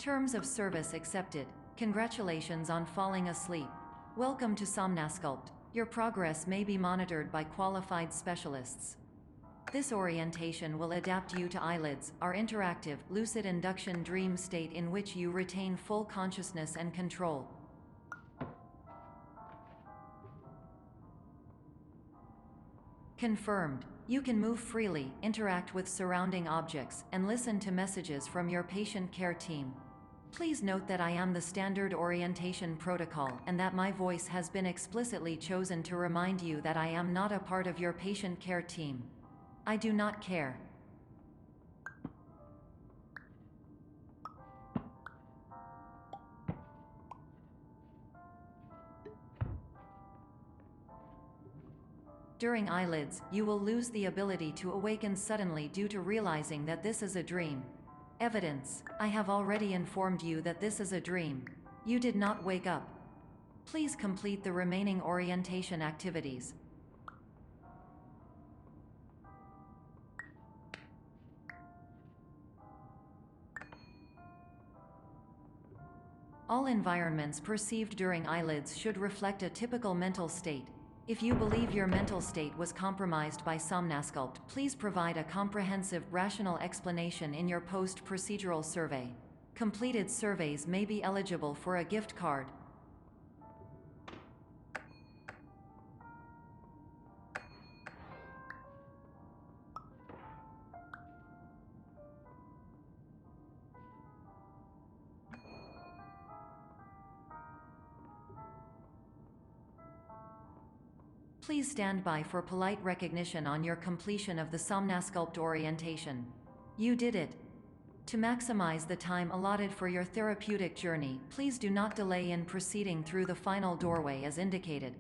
Terms of service accepted. Congratulations on falling asleep. Welcome to Somnasculpt. Your progress may be monitored by qualified specialists. This orientation will adapt you to eyelids, our interactive, lucid induction dream state in which you retain full consciousness and control. Confirmed. You can move freely, interact with surrounding objects, and listen to messages from your patient care team. Please note that I am the standard orientation protocol and that my voice has been explicitly chosen to remind you that I am not a part of your patient care team. I do not care. During eyelids, you will lose the ability to awaken suddenly due to realizing that this is a dream. Evidence: I have already informed you that this is a dream. You did not wake up. Please complete the remaining orientation activities. All environments perceived during eyelids should reflect a typical mental state. If you believe your mental state was compromised by Somnasculpt, please provide a comprehensive, rational explanation in your post-procedural survey. Completed surveys may be eligible for a gift card. Please stand by for polite recognition on your completion of the Somnasculpt orientation. You did it. To maximize the time allotted for your therapeutic journey, please do not delay in proceeding through the final doorway as indicated.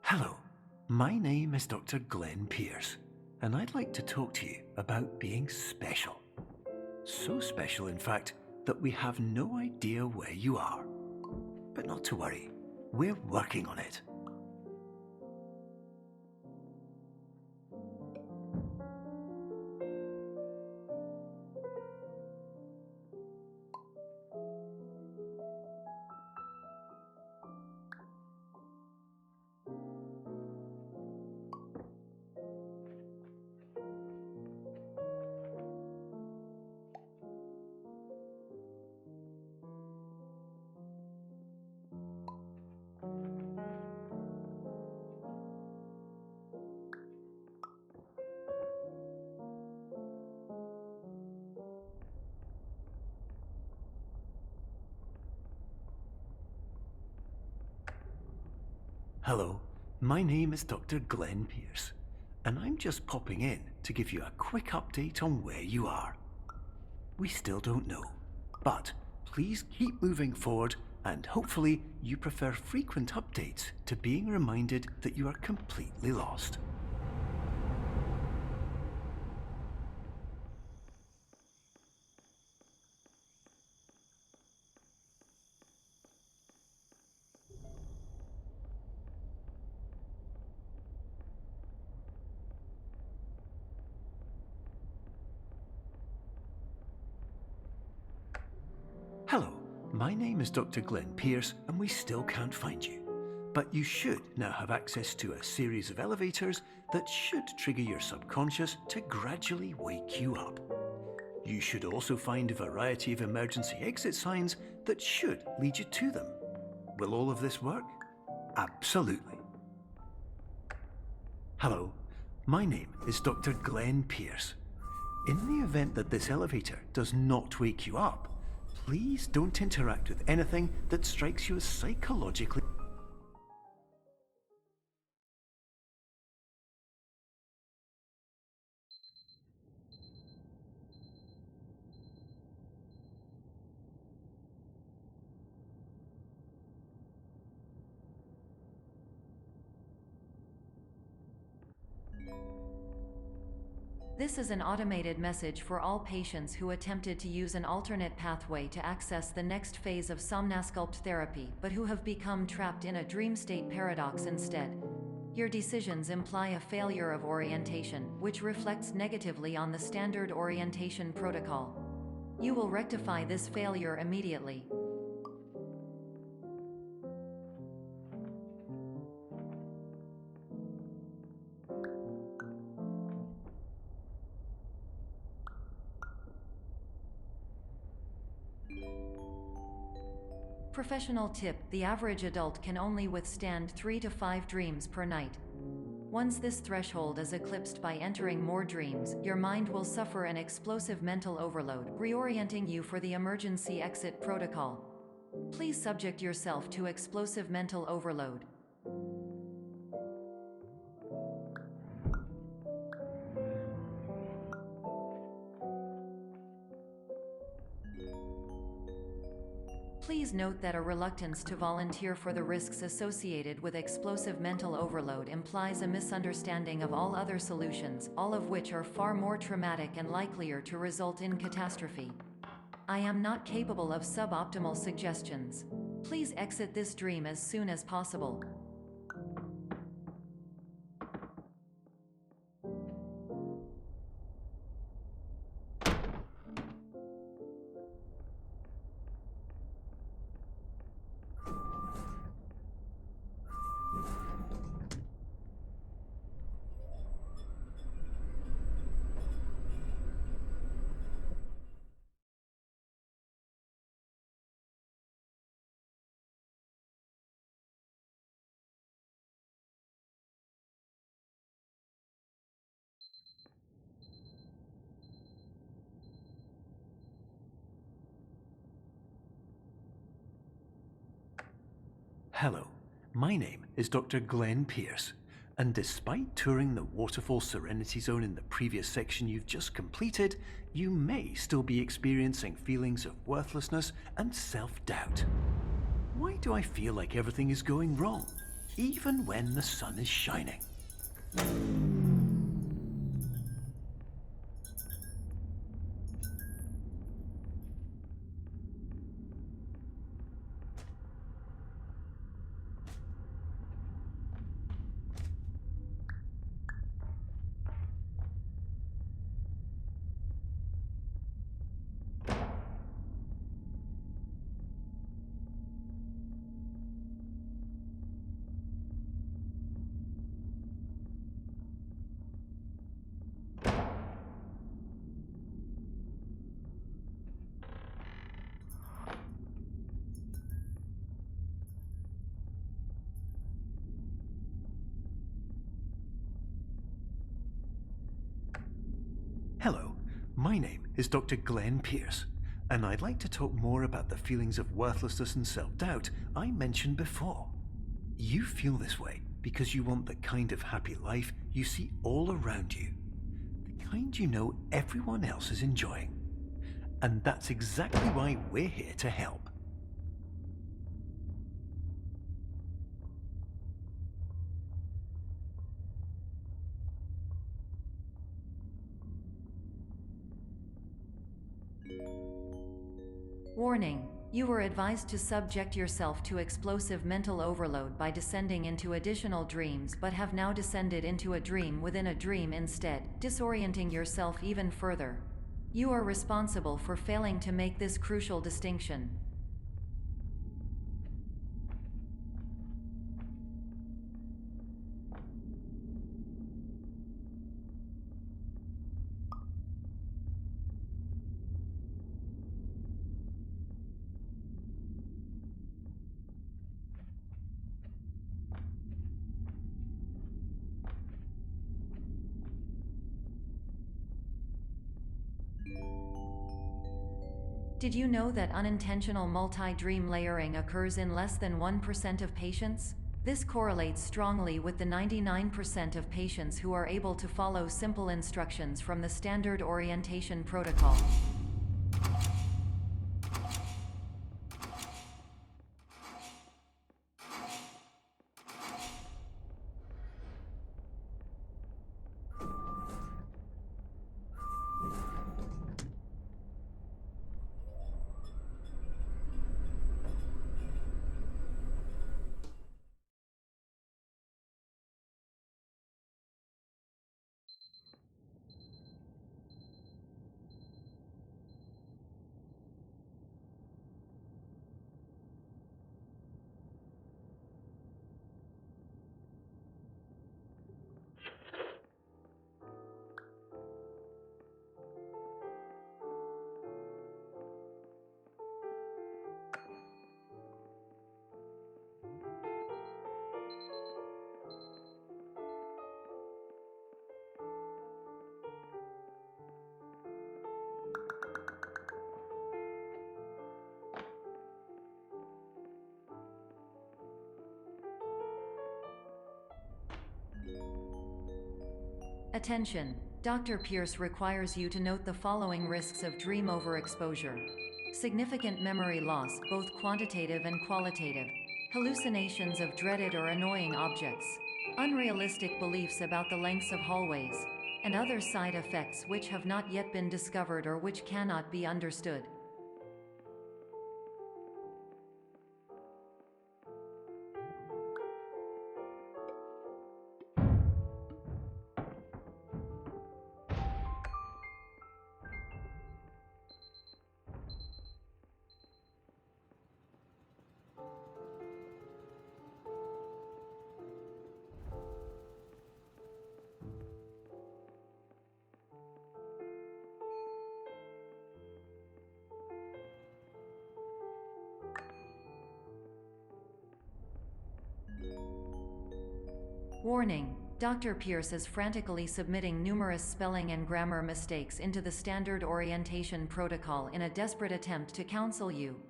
Hello, my name is Dr. Glenn Pierce, and I'd like to talk to you about being special. So special, in fact, that we have no idea where you are. But not to worry, we're working on it. Hello, my name is Dr. Glenn Pierce, and I'm just popping in to give you a quick update on where you are. We still don't know, but please keep moving forward, and hopefully you prefer frequent updates to being reminded that you are completely lost. Hello, my name is Dr. Glenn Pierce, and we still can't find you. But you should now have access to a series of elevators that should trigger your subconscious to gradually wake you up. You should also find a variety of emergency exit signs that should lead you to them. Will all of this work? Absolutely. Hello, my name is Dr. Glenn Pierce. In the event that this elevator does not wake you up, please don't interact with anything that strikes you as psychologically. This is an automated message for all patients who attempted to use an alternate pathway to access the next phase of somnasculpt therapy but who have become trapped in a dream state paradox instead. Your decisions imply a failure of orientation, which reflects negatively on the standard orientation protocol. You will rectify this failure immediately. Professional tip: the average adult can only withstand 3 to 5 dreams per night. Once this threshold is eclipsed by entering more dreams, your mind will suffer an explosive mental overload, reorienting you for the emergency exit protocol. Please subject yourself to explosive mental overload. Please note that a reluctance to volunteer for the risks associated with explosive mental overload implies a misunderstanding of all other solutions, all of which are far more traumatic and likelier to result in catastrophe. I am not capable of suboptimal suggestions. Please exit this dream as soon as possible. Hello, my name is Dr. Glenn Pierce, and despite touring the Waterfall Serenity Zone in the previous section you've just completed, you may still be experiencing feelings of worthlessness and self-doubt. Why do I feel like everything is going wrong, even when the sun is shining? Hello, my name is Dr. Glenn Pierce, and I'd like to talk more about the feelings of worthlessness and self-doubt I mentioned before. You feel this way because you want the kind of happy life you see all around you, the kind you know everyone else is enjoying. And that's exactly why we're here to help. Warning: you were advised to subject yourself to explosive mental overload by descending into additional dreams, but have now descended into a dream within a dream instead, disorienting yourself even further. You are responsible for failing to make this crucial distinction. Did you know that unintentional multi-dream layering occurs in less than 1% of patients? This correlates strongly with the 99% of patients who are able to follow simple instructions from the standard orientation protocol. Attention! Dr. Pierce requires you to note the following risks of dream overexposure. Significant memory loss, both quantitative and qualitative. Hallucinations of dreaded or annoying objects. Unrealistic beliefs about the lengths of hallways. And other side effects which have not yet been discovered or which cannot be understood. Warning! Dr. Pierce is frantically submitting numerous spelling and grammar mistakes into the standard orientation protocol in a desperate attempt to counsel you.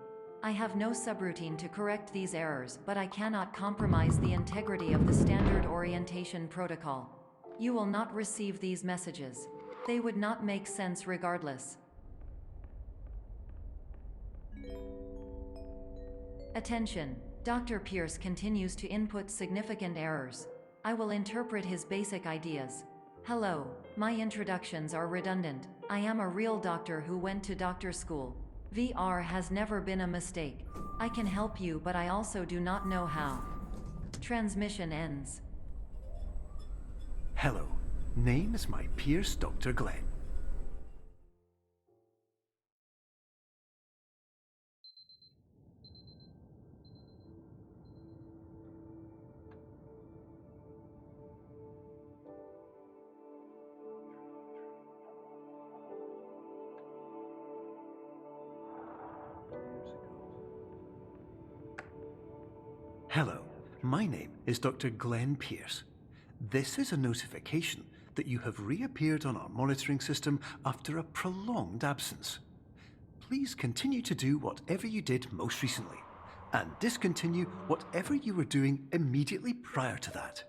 I have no subroutine to correct these errors, but I cannot compromise the integrity of the standard orientation protocol. You will not receive these messages. They would not make sense regardless. Attention! Dr. Pierce continues to input significant errors. I will interpret his basic ideas. Hello, my introductions are redundant. I am a real doctor who went to doctor school. VR has never been a mistake. I can help you, but I also do not know how. Transmission ends. Hello, name is my Pierce Dr. Glenn. Hello, my name is Dr. Glenn Pierce. This is a notification that you have reappeared on our monitoring system after a prolonged absence. Please continue to do whatever you did most recently, and discontinue whatever you were doing immediately prior to that.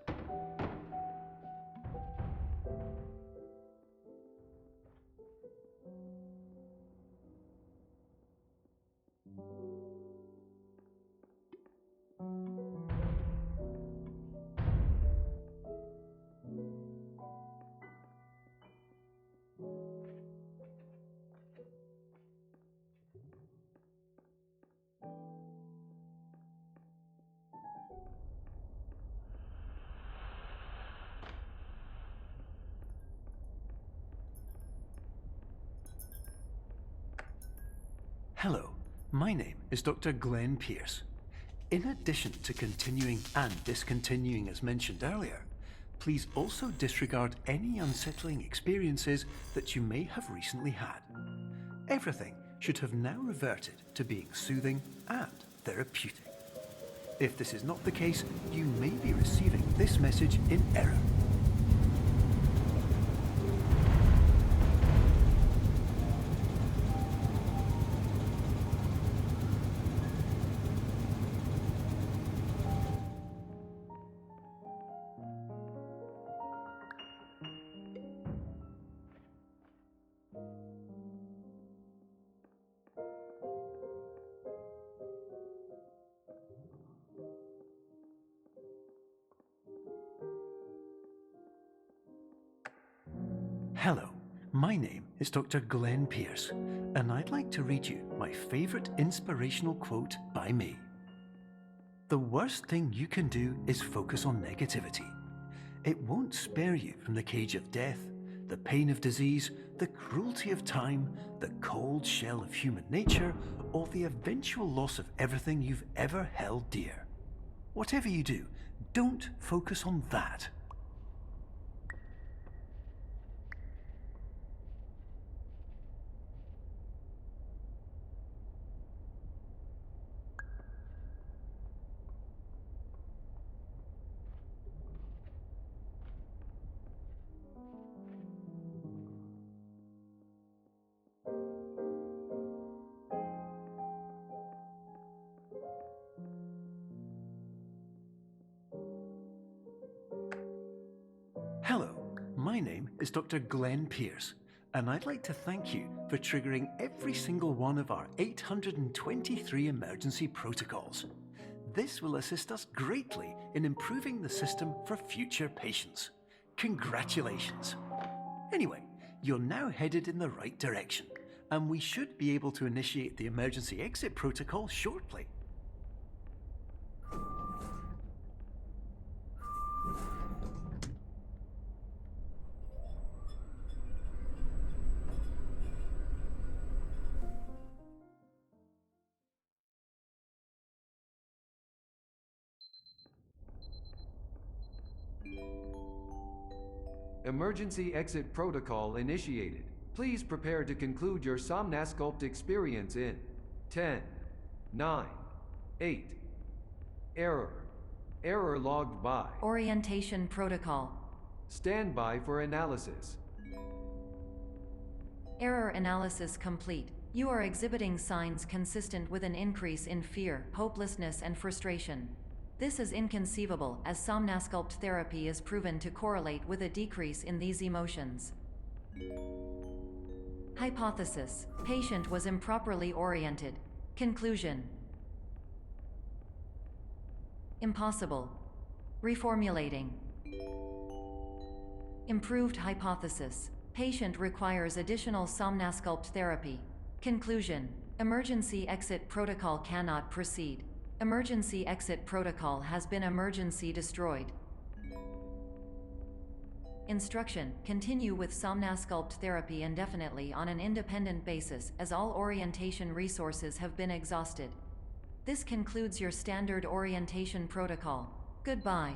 Hello, my name is Dr. Glenn Pierce. In addition to continuing and discontinuing as mentioned earlier, please also disregard any unsettling experiences that you may have recently had. Everything should have now reverted to being soothing and therapeutic. If this is not the case, you may be receiving this message in error. Hello, my name is Dr. Glenn Pierce, and I'd like to read you my favourite inspirational quote by me. The worst thing you can do is focus on negativity. It won't spare you from the cage of death, the pain of disease, the cruelty of time, the cold shell of human nature, or the eventual loss of everything you've ever held dear. Whatever you do, don't focus on that. Hello, my name is Dr. Glenn Pierce, and I'd like to thank you for triggering every single one of our 823 emergency protocols. This will assist us greatly in improving the system for future patients. Congratulations! Anyway, you're now headed in the right direction, and we should be able to initiate the emergency exit protocol shortly. Emergency exit protocol initiated. Please prepare to conclude your Somnasculpt experience in 10, 9, 8. Error logged by. Orientation protocol. Stand by for analysis. Error analysis complete. You are exhibiting signs consistent with an increase in fear, hopelessness, and frustration. This is inconceivable, as Somnasculpt therapy is proven to correlate with a decrease in these emotions. Hypothesis: patient was improperly oriented. Conclusion: impossible. Reformulating. Improved hypothesis: patient requires additional Somnasculpt therapy. Conclusion: emergency exit protocol cannot proceed. Emergency exit protocol has been emergency destroyed. Instruction: continue with Somnasculpt therapy indefinitely on an independent basis, as all orientation resources have been exhausted. This concludes your standard orientation protocol. Goodbye.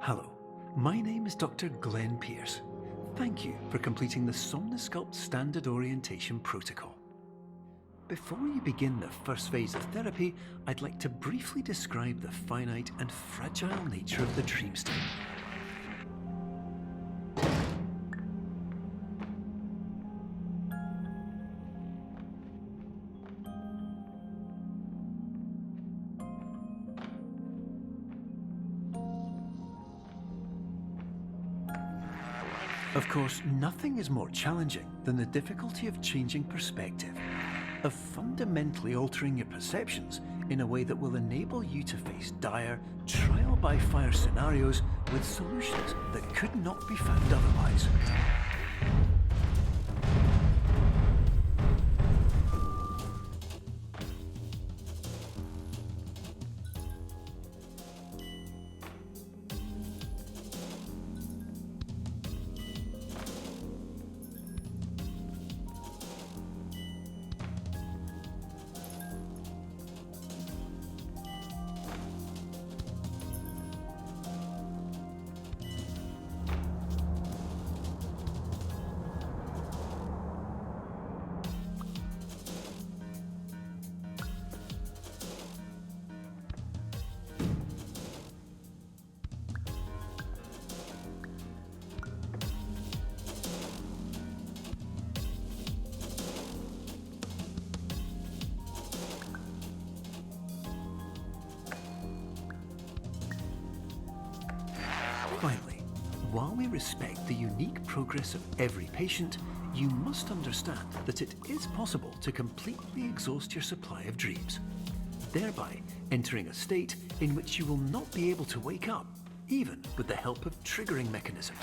Hello, my name is Dr. Glenn Pierce. Thank you for completing the Somnasculpt Standard Orientation Protocol. Before you begin the first phase of therapy, I'd like to briefly describe the finite and fragile nature of the dream state. Of course, nothing is more challenging than the difficulty of changing perspective, of fundamentally altering your perceptions in a way that will enable you to face dire, trial-by-fire scenarios with solutions that could not be found otherwise. While we respect the unique progress of every patient, you must understand that it is possible to completely exhaust your supply of dreams, thereby entering a state in which you will not be able to wake up, even with the help of triggering mechanisms.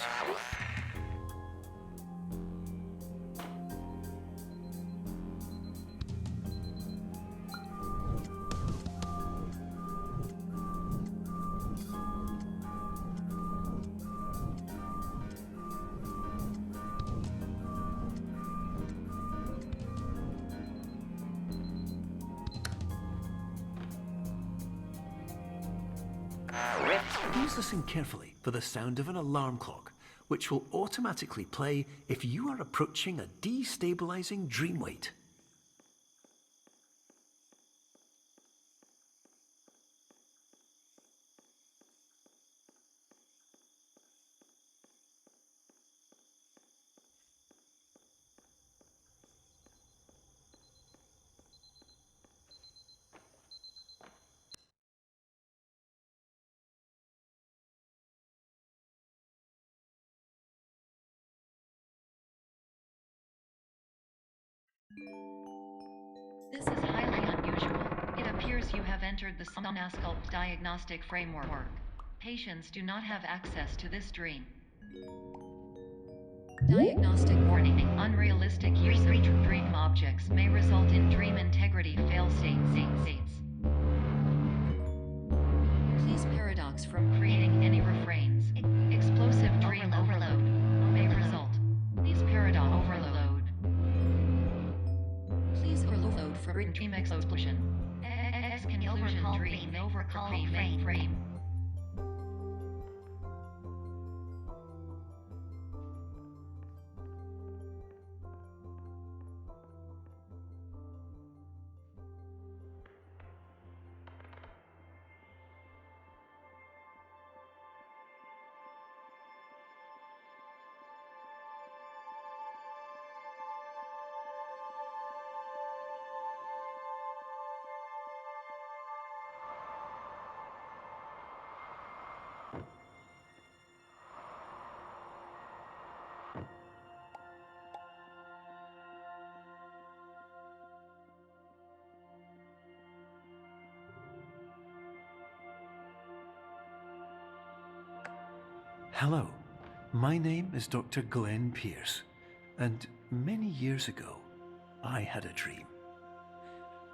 Please listen carefully for the sound of an alarm clock, which will automatically play if you are approaching a destabilizing dream weight. This is highly unusual. It appears you have entered the Somnasculpt diagnostic framework. Patients do not have access to this dream. Diagnostic warning. Unrealistic use of dream objects may result in dream integrity fail states. Please paradox from creating any refrains. Explosive dream overload may result. Please paradox overload. Please overload for dream explosion. Conclusion dream overcall frame. Hello, my name is Dr. Glenn Pierce, and many years ago, I had a dream.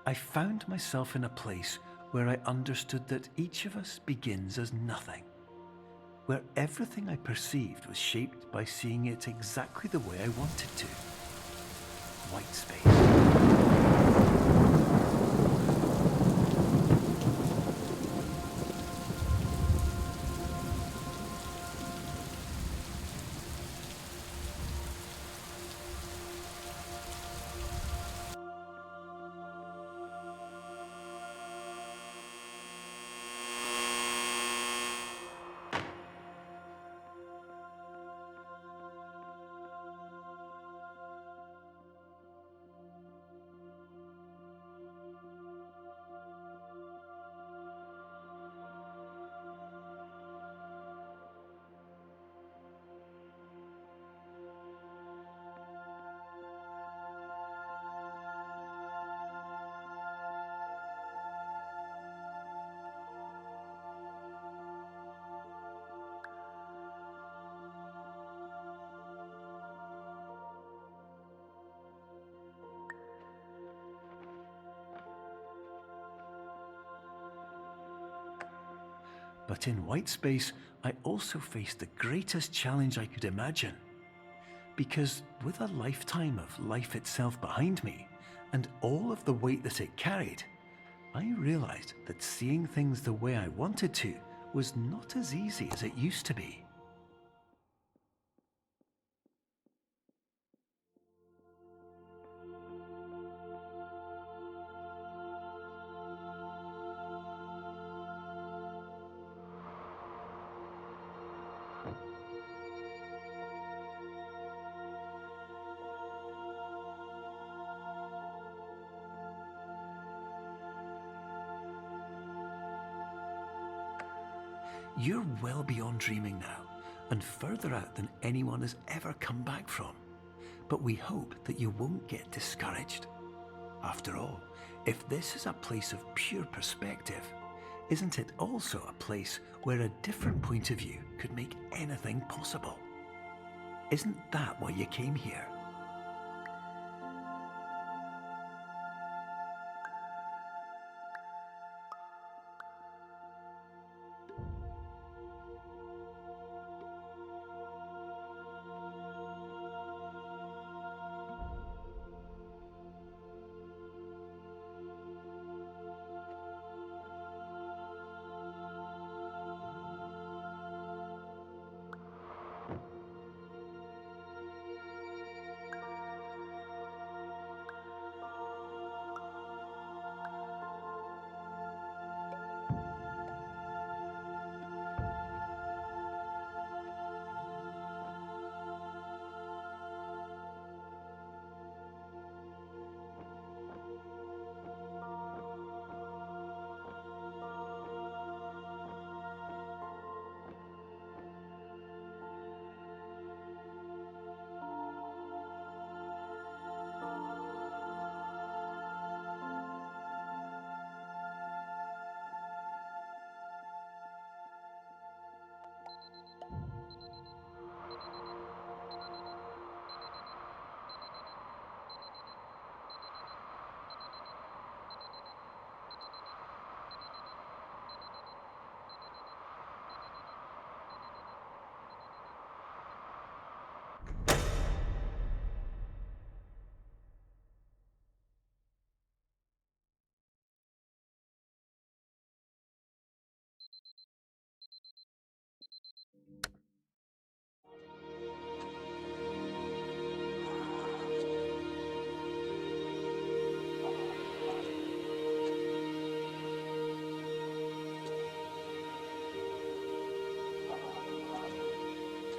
I found myself in a place where I understood that each of us begins as nothing, where everything I perceived was shaped by seeing it exactly the way I wanted to. White space. But in white space, I also faced the greatest challenge I could imagine. Because with a lifetime of life itself behind me, and all of the weight that it carried, I realized that seeing things the way I wanted to was not as easy as it used to be. You're well beyond dreaming now, and further out than anyone has ever come back from. But we hope that you won't get discouraged. After all, if this is a place of pure perspective, isn't it also a place where a different point of view could make anything possible? Isn't that why you came here?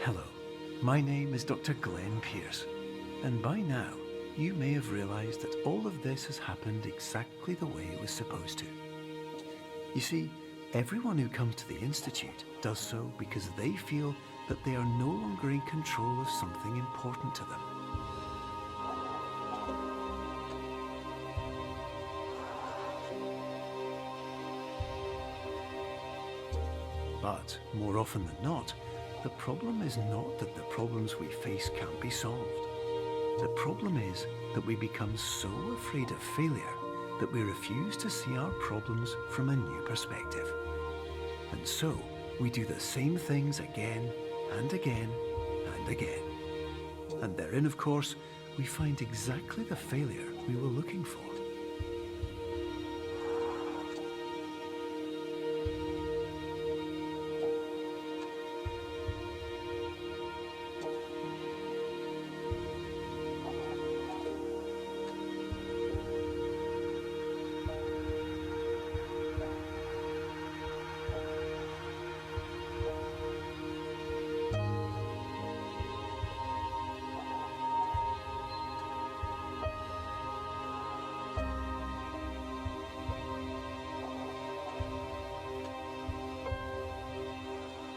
Hello, my name is Dr. Glenn Pierce, and by now you may have realized that all of this has happened exactly the way it was supposed to. You see, everyone who comes to the Institute does so because they feel that they are no longer in control of something important to them. But more often than not, the problem is not that the problems we face can't be solved. The problem is that we become so afraid of failure that we refuse to see our problems from a new perspective. And so we do the same things again and again and again. And therein, of course, we find exactly the failure we were looking for.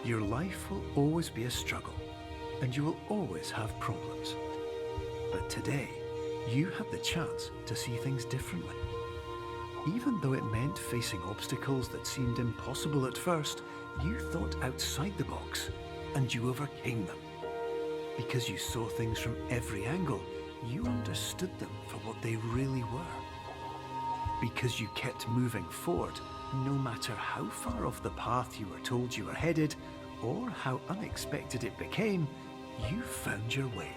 Your life will always be a struggle, and you will always have problems. But today, you have the chance to see things differently. Even though it meant facing obstacles that seemed impossible at first, you thought outside the box, and you overcame them. Because you saw things from every angle, you understood them for what they really were. Because you kept moving forward, no matter how far off the path you were told you were headed, or how unexpected it became, you found your way.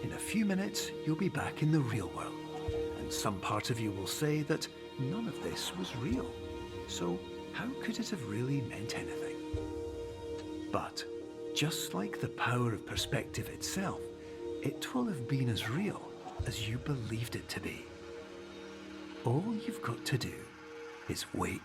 In a few minutes, you'll be back in the real world, and some part of you will say that none of this was real. So how could it have really meant anything? But Just like the power of perspective itself, it will have been as real as you believed it to be. All you've got to do is wait